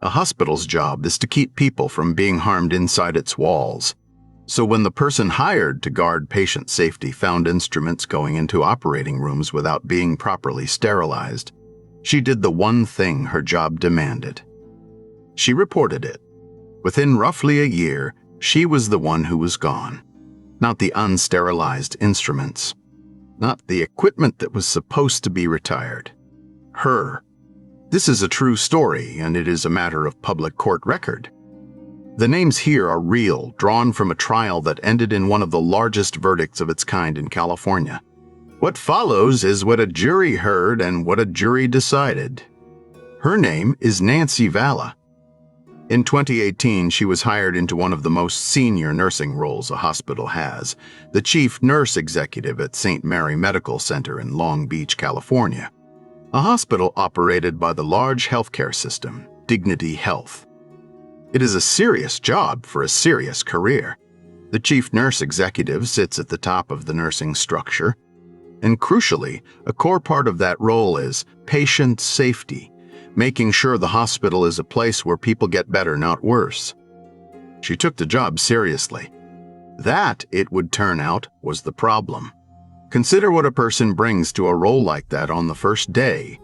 A hospital's job is to keep people from being harmed inside its walls. So when the person hired to guard patient safety found instruments going into operating rooms without being properly sterilized, she did the one thing her job demanded. She reported it. Within roughly a year, she was the one who was gone. Not the unsterilized instruments. Not the equipment that was supposed to be retired. Her. This is a true story, and it is a matter of public court record. The names here are real, drawn from a trial that ended in one of the largest verdicts of its kind in California. What follows is what a jury heard and what a jury decided. Her name is Nancy Valla. In 2018, she was hired into one of the most senior nursing roles a hospital has, the chief nurse executive at St. Mary Medical Center in Long Beach, California, a hospital operated by the large healthcare system, Dignity Health. It is a serious job for a serious career. The chief nurse executive sits at the top of the nursing structure, and crucially, a core part of that role is patient safety, making sure the hospital is a place where people get better, not worse. She took the job seriously. That, it would turn out, was the problem. Consider what a person brings to a role like that on the first day.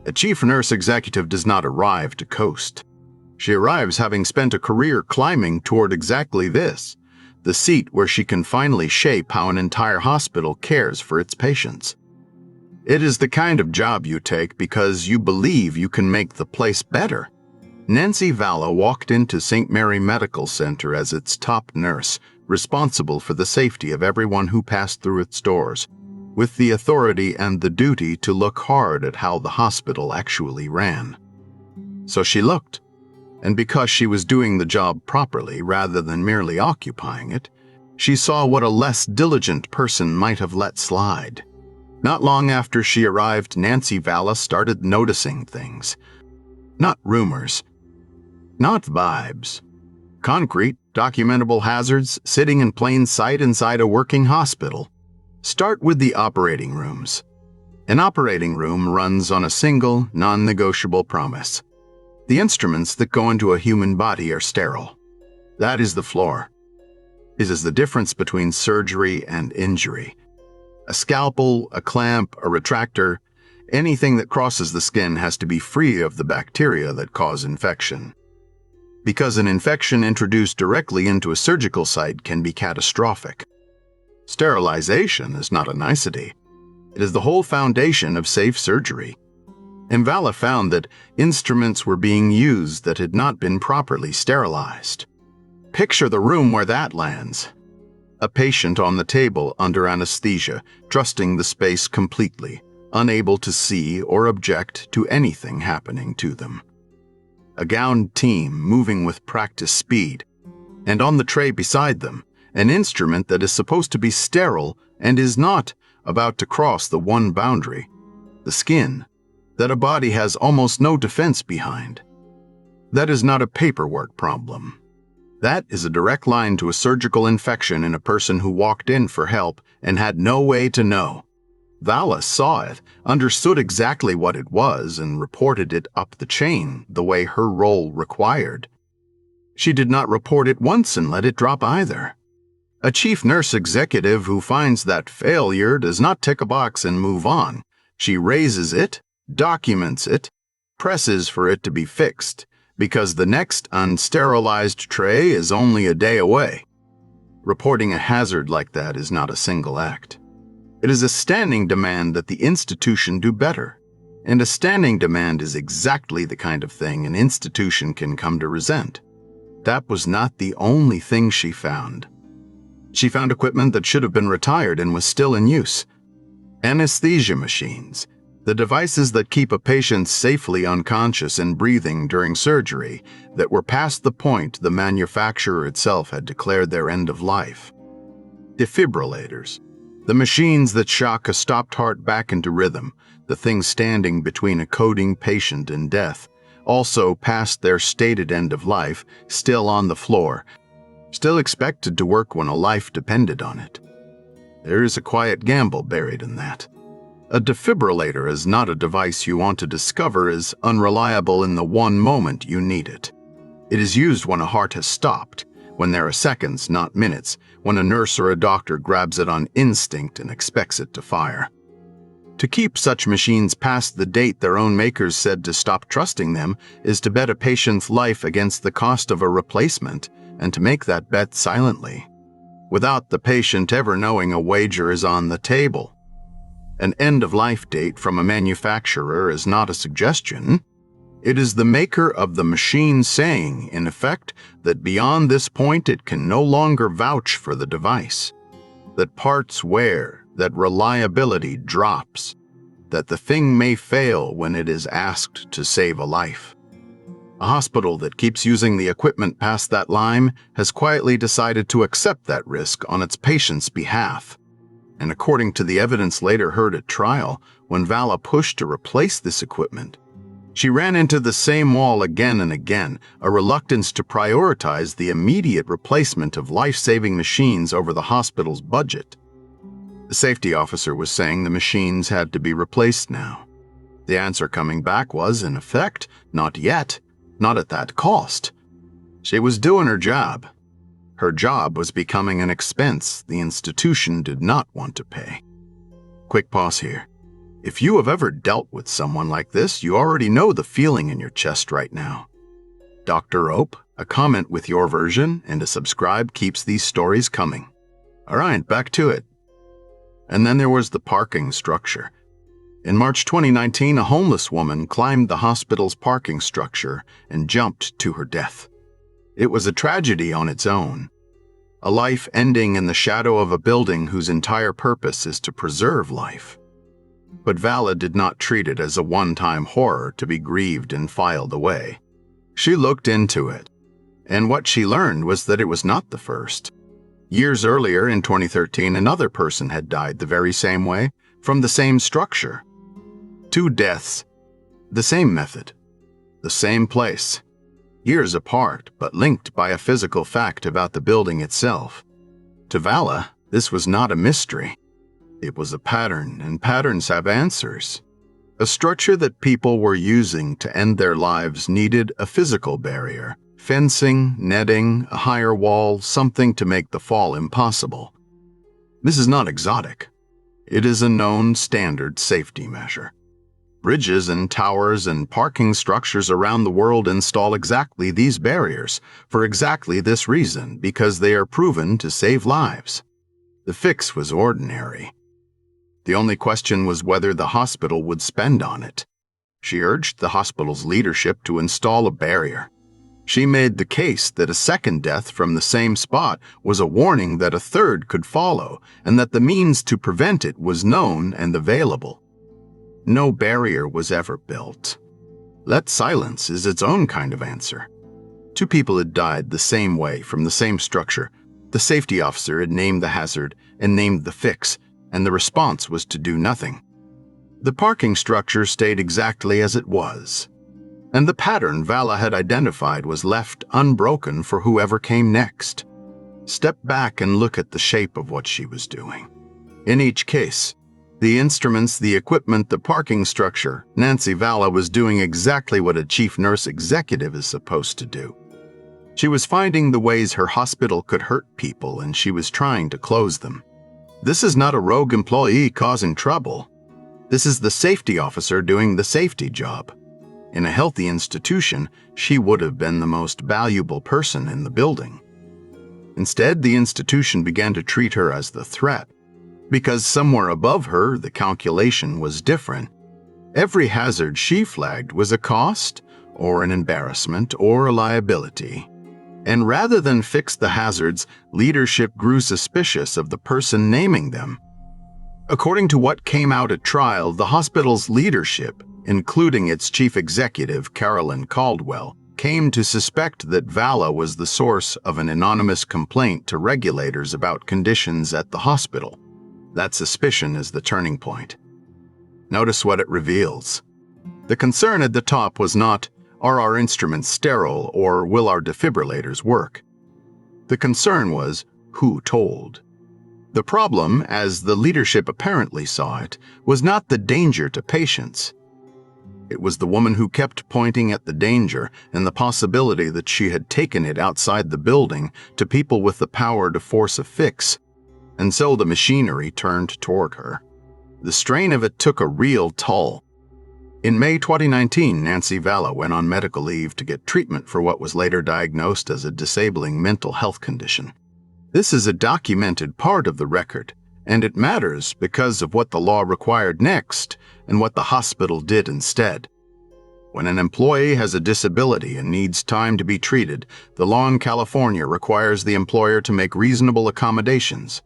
A chief nurse executive does not arrive to coast. She arrives having spent a career climbing toward exactly this, the seat where she can finally shape how an entire hospital cares for its patients. It is the kind of job you take because you believe you can make the place better. Nancy Valla walked into St. Mary Medical Center as its top nurse, responsible for the safety of everyone who passed through its doors, with the authority and the duty to look hard at how the hospital actually ran. So she looked. And because she was doing the job properly rather than merely occupying it, she saw what a less diligent person might have let slide. Not long after she arrived, Nancy Valla started noticing things. Not rumors. Not vibes. Concrete, documentable hazards sitting in plain sight inside a working hospital. Start with the operating rooms. An operating room runs on a single, non-negotiable promise. The instruments that go into a human body are sterile. That is the floor. It is the difference between surgery and injury. A scalpel, a clamp, a retractor, anything that crosses the skin has to be free of the bacteria that cause infection. Because an infection introduced directly into a surgical site can be catastrophic. Sterilization is not a nicety. It is the whole foundation of safe surgery. And Valla found that instruments were being used that had not been properly sterilized. Picture the room where that lands. A patient on the table under anesthesia, trusting the space completely, unable to see or object to anything happening to them. A gowned team moving with practice speed, and on the tray beside them, an instrument that is supposed to be sterile and is not, about to cross the one boundary, the skin, that a body has almost no defense behind. That is not a paperwork problem. That is a direct line to a surgical infection in a person who walked in for help and had no way to know. Valla saw it, understood exactly what it was, and reported it up the chain the way her role required. She did not report it once and let it drop either. A chief nurse executive who finds that failure does not tick a box and move on. She raises it, documents it, presses for it to be fixed, because the next unsterilized tray is only a day away. Reporting a hazard like that is not a single act. It is a standing demand that the institution do better, and a standing demand is exactly the kind of thing an institution can come to resent. That was not the only thing she found. She found equipment that should have been retired and was still in use. Anesthesia machines, the devices that keep a patient safely unconscious and breathing during surgery, that were past the point the manufacturer itself had declared their end of life. Defibrillators, the machines that shock a stopped heart back into rhythm, the thing standing between a coding patient and death, also past their stated end of life, still on the floor, still expected to work when a life depended on it. There is a quiet gamble buried in that. A defibrillator is not a device you want to discover is unreliable in the one moment you need it. It is used when a heart has stopped, when there are seconds, not minutes, when a nurse or a doctor grabs it on instinct and expects it to fire. To keep such machines past the date their own makers said to stop trusting them is to bet a patient's life against the cost of a replacement, and to make that bet silently, without the patient ever knowing a wager is on the table. An end-of-life date from a manufacturer is not a suggestion. It is the maker of the machine saying, in effect, that beyond this point it can no longer vouch for the device, that parts wear, that reliability drops, that the thing may fail when it is asked to save a life. A hospital that keeps using the equipment past that line has quietly decided to accept that risk on its patients' behalf. And according to the evidence later heard at trial, when Vala pushed to replace this equipment, she ran into the same wall again and again, a reluctance to prioritize the immediate replacement of life-saving machines over the hospital's budget. The safety officer was saying the machines had to be replaced now. The answer coming back was, in effect, not yet, not at that cost. She was doing her job. Her job was becoming an expense the institution did not want to pay. Quick pause here. If you have ever dealt with someone like this, you already know the feeling in your chest right now. Dr. Ope, a comment with your version and a subscribe keeps these stories coming. All right, back to it. And then there was the parking structure. In March 2019, a homeless woman climbed the hospital's parking structure and jumped to her death. It was a tragedy on its own. A life ending in the shadow of a building whose entire purpose is to preserve life. But Vala did not treat it as a one-time horror to be grieved and filed away. She looked into it, and what she learned was that it was not the first. Years earlier, in 2013, another person had died the very same way, from the same structure. 2 deaths, the same method, the same place, years apart but linked by a physical fact about the building itself. To Vala, this was not a mystery. It was a pattern, and patterns have answers. A structure that people were using to end their lives needed a physical barrier. Fencing, netting, a higher wall, something to make the fall impossible. This is not exotic. It is a known standard safety measure. Bridges and towers and parking structures around the world install exactly these barriers for exactly this reason, because they are proven to save lives. The fix was ordinary. The only question was whether the hospital would spend on it. She urged the hospital's leadership to install a barrier. She made the case that a second death from the same spot was a warning that a third could follow, and that the means to prevent it was known and available. No barrier was ever built. Let silence is its own kind of answer. 2 people had died the same way from the same structure. The safety officer had named the hazard and named the fix, and the response was to do nothing. The parking structure stayed exactly as it was. And the pattern Vala had identified was left unbroken for whoever came next. Step back and look at the shape of what she was doing. In each case, the instruments, the equipment, the parking structure, Nancy Vala was doing exactly what a chief nurse executive is supposed to do. She was finding the ways her hospital could hurt people, and she was trying to close them. This is not a rogue employee causing trouble. This is the safety officer doing the safety job. In a healthy institution, she would have been the most valuable person in the building. Instead, the institution began to treat her as the threat, because somewhere above her, the calculation was different. Every hazard she flagged was a cost, or an embarrassment, or a liability. And rather than fix the hazards, leadership grew suspicious of the person naming them. According to what came out at trial, the hospital's leadership, including its chief executive, Carolyn Caldwell, came to suspect that Vala was the source of an anonymous complaint to regulators about conditions at the hospital. That suspicion is the turning point. Notice what it reveals. The concern at the top was not, are our instruments sterile or will our defibrillators work? The concern was, who told? The problem, as the leadership apparently saw it, was not the danger to patients. It was the woman who kept pointing at the danger and the possibility that she had taken it outside the building to people with the power to force a fix, and so the machinery turned toward her. The strain of it took a real toll. In May 2019, Nancy Valla went on medical leave to get treatment for what was later diagnosed as a disabling mental health condition. This is a documented part of the record, and it matters because of what the law required next and what the hospital did instead. When an employee has a disability and needs time to be treated, the law in California requires the employer to make reasonable accommodations.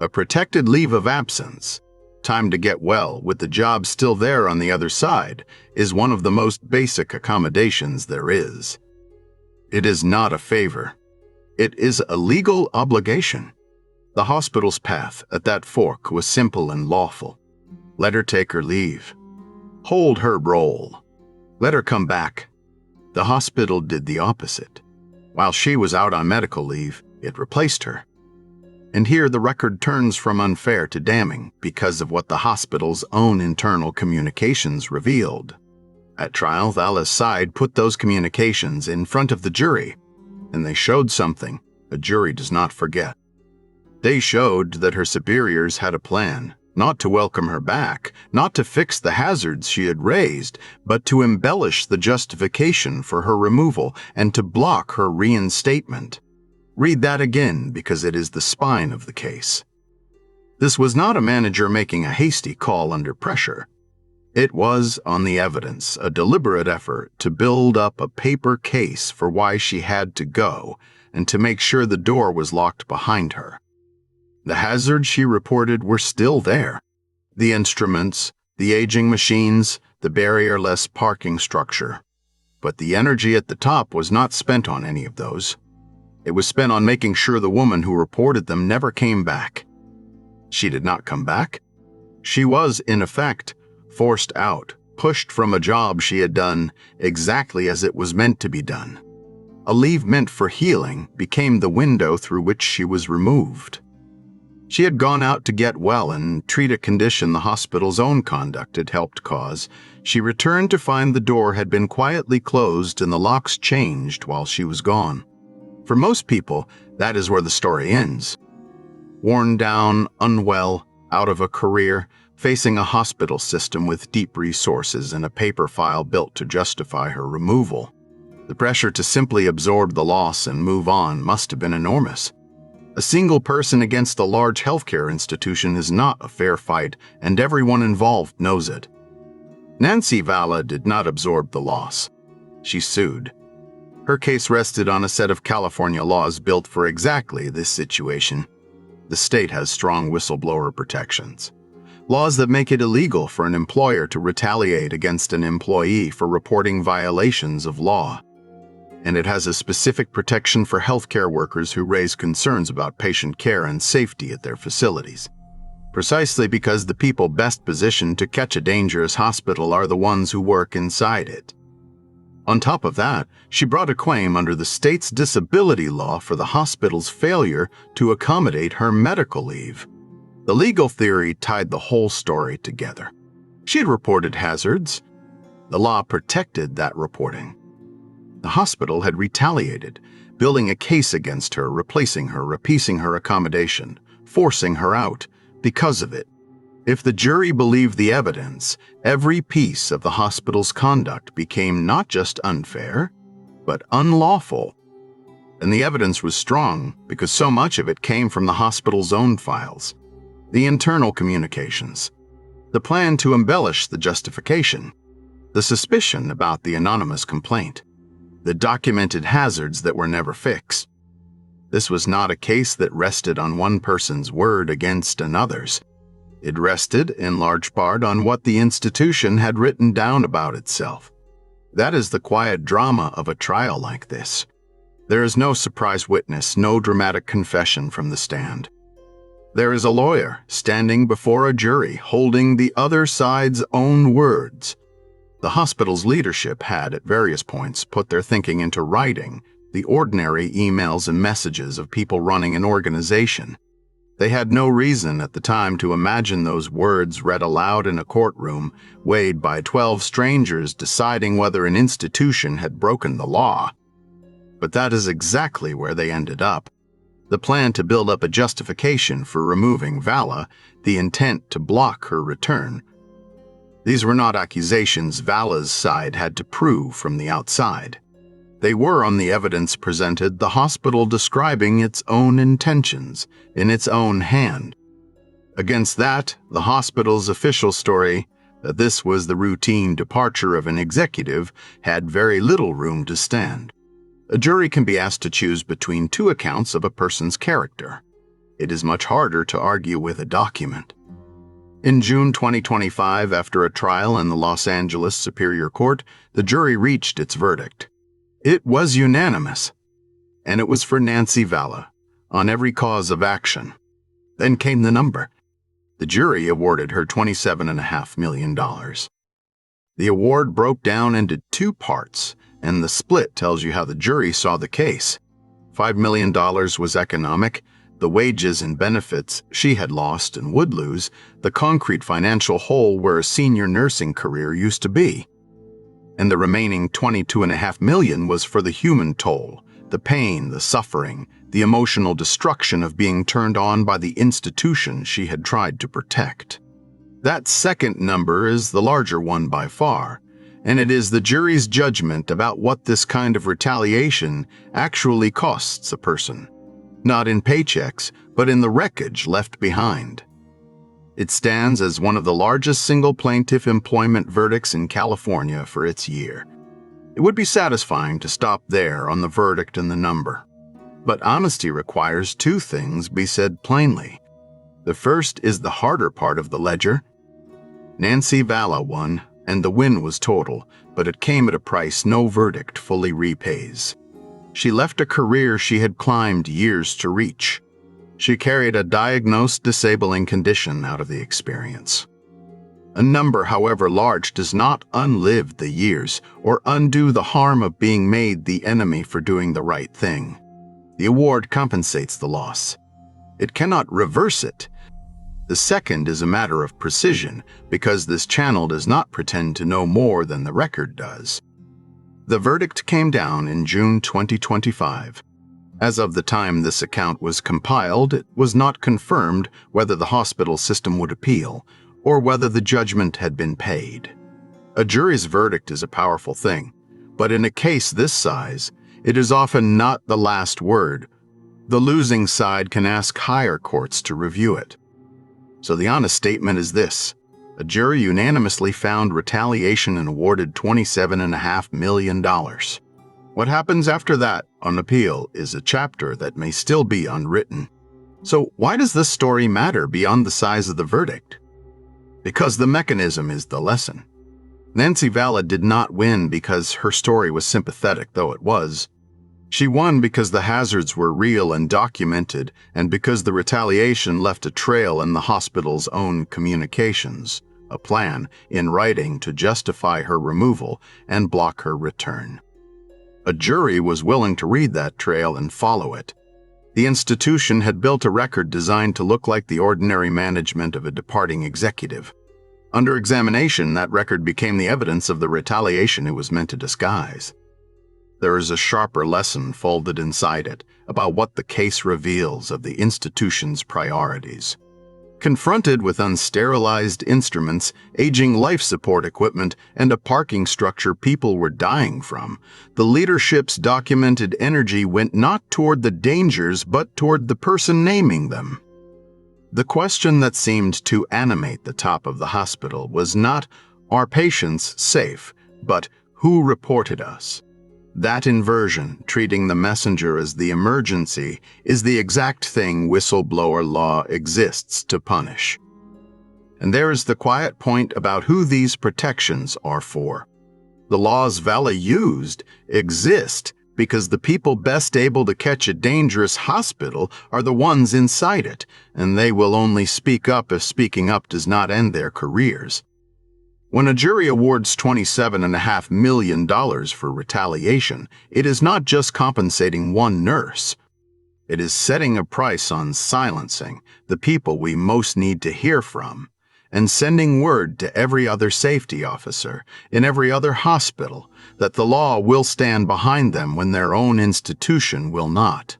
A protected leave of absence, time to get well with the job still there on the other side, is one of the most basic accommodations there is. It is not a favor. It is a legal obligation. The hospital's path at that fork was simple and lawful. Let her take her leave. Hold her role. Let her come back. The hospital did the opposite. While she was out on medical leave, it replaced her. And here the record turns from unfair to damning because of what the hospital's own internal communications revealed. At trial, Valla's side put those communications in front of the jury, and they showed something a jury does not forget. They showed that her superiors had a plan, not to welcome her back, not to fix the hazards she had raised, but to embellish the justification for her removal and to block her reinstatement. Read that again because it is the spine of the case. This was not a manager making a hasty call under pressure. It was, on the evidence, a deliberate effort to build up a paper case for why she had to go and to make sure the door was locked behind her. The hazards she reported were still there. The instruments, the aging machines, the barrier-less parking structure. But the energy at the top was not spent on any of those. It was spent on making sure the woman who reported them never came back. She did not come back. She was, in effect, forced out, pushed from a job she had done exactly as it was meant to be done. A leave meant for healing became the window through which she was removed. She had gone out to get well and treat a condition the hospital's own conduct had helped cause. She returned to find the door had been quietly closed and the locks changed while she was gone. For most people, that is where the story ends. Worn down, unwell, out of a career, facing a hospital system with deep resources and a paper file built to justify her removal. The pressure to simply absorb the loss and move on must have been enormous. A single person against a large healthcare institution is not a fair fight, and everyone involved knows it. Nancy Valla did not absorb the loss. She sued. Her case rested on a set of California laws built for exactly this situation. The state has strong whistleblower protections. Laws that make it illegal for an employer to retaliate against an employee for reporting violations of law. And it has a specific protection for healthcare workers who raise concerns about patient care and safety at their facilities. Precisely because the people best positioned to catch a dangerous hospital are the ones who work inside it. On top of that, she brought a claim under the state's disability law for the hospital's failure to accommodate her medical leave. The legal theory tied the whole story together. She had reported hazards. The law protected that reporting. The hospital had retaliated, building a case against her, replacing her, appeasing her accommodation, forcing her out because of it. If the jury believed the evidence, every piece of the hospital's conduct became not just unfair, but unlawful. And the evidence was strong because so much of it came from the hospital's own files, the internal communications, the plan to embellish the justification, the suspicion about the anonymous complaint, the documented hazards that were never fixed. This was not a case that rested on one person's word against another's. It rested, in large part, on what the institution had written down about itself. That is the quiet drama of a trial like this. There is no surprise witness, no dramatic confession from the stand. There is a lawyer standing before a jury, holding the other side's own words. The hospital's leadership had, at various points, put their thinking into writing, the ordinary emails and messages of people running an organization. They had no reason at the time to imagine those words read aloud in a courtroom, weighed by 12 strangers deciding whether an institution had broken the law. But that is exactly where they ended up. The plan to build up a justification for removing Vala, the intent to block her return. These were not accusations Vala's side had to prove from the outside. They were, on the evidence presented, the hospital describing its own intentions in its own hand. Against that, the hospital's official story, that this was the routine departure of an executive, had very little room to stand. A jury can be asked to choose between two accounts of a person's character. It is much harder to argue with a document. In June 2025, after a trial in the Los Angeles Superior Court, the jury reached its verdict. It was unanimous, and it was for Nancy Vala, on every cause of action. Then came the number. The jury awarded her $27.5 million. The award broke down into two parts, and the split tells you how the jury saw the case. $5 million was economic, the wages and benefits she had lost and would lose, the concrete financial hole where a senior nursing career used to be. And the remaining $22.5 million was for the human toll, the pain, the suffering, the emotional destruction of being turned on by the institution she had tried to protect. That second number is the larger one by far, and it is the jury's judgment about what this kind of retaliation actually costs a person, not in paychecks, but in the wreckage left behind. It stands as one of the largest single plaintiff employment verdicts in California for its year. It would be satisfying to stop there on the verdict and the number. But honesty requires two things be said plainly. The first is the harder part of the ledger. Nancy Vala won, and the win was total, but it came at a price no verdict fully repays. She left a career she had climbed years to reach. She carried a diagnosed disabling condition out of the experience. A number, however large, does not unlive the years or undo the harm of being made the enemy for doing the right thing. The award compensates the loss. It cannot reverse it. The second is a matter of precision, because this channel does not pretend to know more than the record does. The verdict came down in June 2025. As of the time this account was compiled, it was not confirmed whether the hospital system would appeal or whether the judgment had been paid. A jury's verdict is a powerful thing, but in a case this size, it is often not the last word. The losing side can ask higher courts to review it. So the honest statement is this: a jury unanimously found retaliation and awarded $27.5 million. What happens after that on appeal is a chapter that may still be unwritten. So why does this story matter beyond the size of the verdict? Because the mechanism is the lesson. Nancy Vala did not win because her story was sympathetic, though it was. She won because the hazards were real and documented, and because the retaliation left a trail in the hospital's own communications, a plan in writing to justify her removal and block her return. A jury was willing to read that trail and follow it. The institution had built a record designed to look like the ordinary management of a departing executive. Under examination, that record became the evidence of the retaliation it was meant to disguise. There is a sharper lesson folded inside it about what the case reveals of the institution's priorities. Confronted with unsterilized instruments, aging life support equipment, and a parking structure people were dying from, the leadership's documented energy went not toward the dangers but toward the person naming them. The question that seemed to animate the top of the hospital was not, "Are patients safe?" but "Who reported us?" That inversion, treating the messenger as the emergency, is the exact thing whistleblower law exists to punish. And there is the quiet point about who these protections are for. The laws Vala used exist because the people best able to catch a dangerous hospital are the ones inside it, and they will only speak up if speaking up does not end their careers. When a jury awards $27.5 million for retaliation, it is not just compensating one nurse. It is setting a price on silencing the people we most need to hear from, and sending word to every other safety officer in every other hospital that the law will stand behind them when their own institution will not.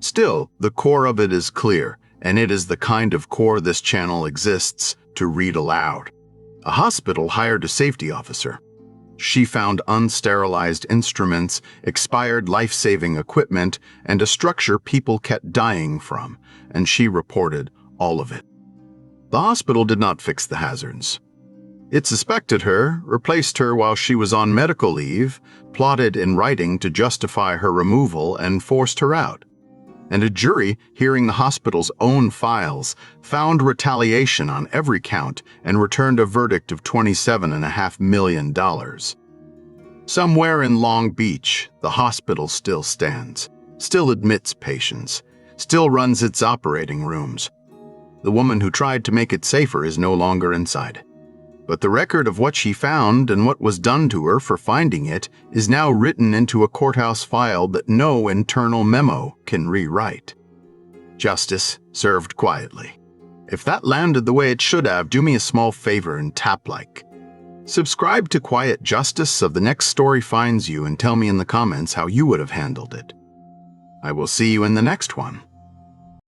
Still, the core of it is clear, and it is the kind of core this channel exists to read aloud. A hospital hired a safety officer. She found unsterilized instruments, expired life-saving equipment, and a structure people kept dying from, and she reported all of it. The hospital did not fix the hazards. It suspected her, replaced her while she was on medical leave, plotted in writing to justify her removal, and forced her out. And a jury, hearing the hospital's own files, found retaliation on every count and returned a verdict of $27.5 million. Somewhere in Long Beach, the hospital still stands, still admits patients, still runs its operating rooms. The woman who tried to make it safer is no longer inside. But the record of what she found and what was done to her for finding it is now written into a courthouse file that no internal memo can rewrite. Justice served quietly. If that landed the way it should have, do me a small favor and tap like. Subscribe to Quiet Justice so the next story finds you, and tell me in the comments how you would have handled it. I will see you in the next one.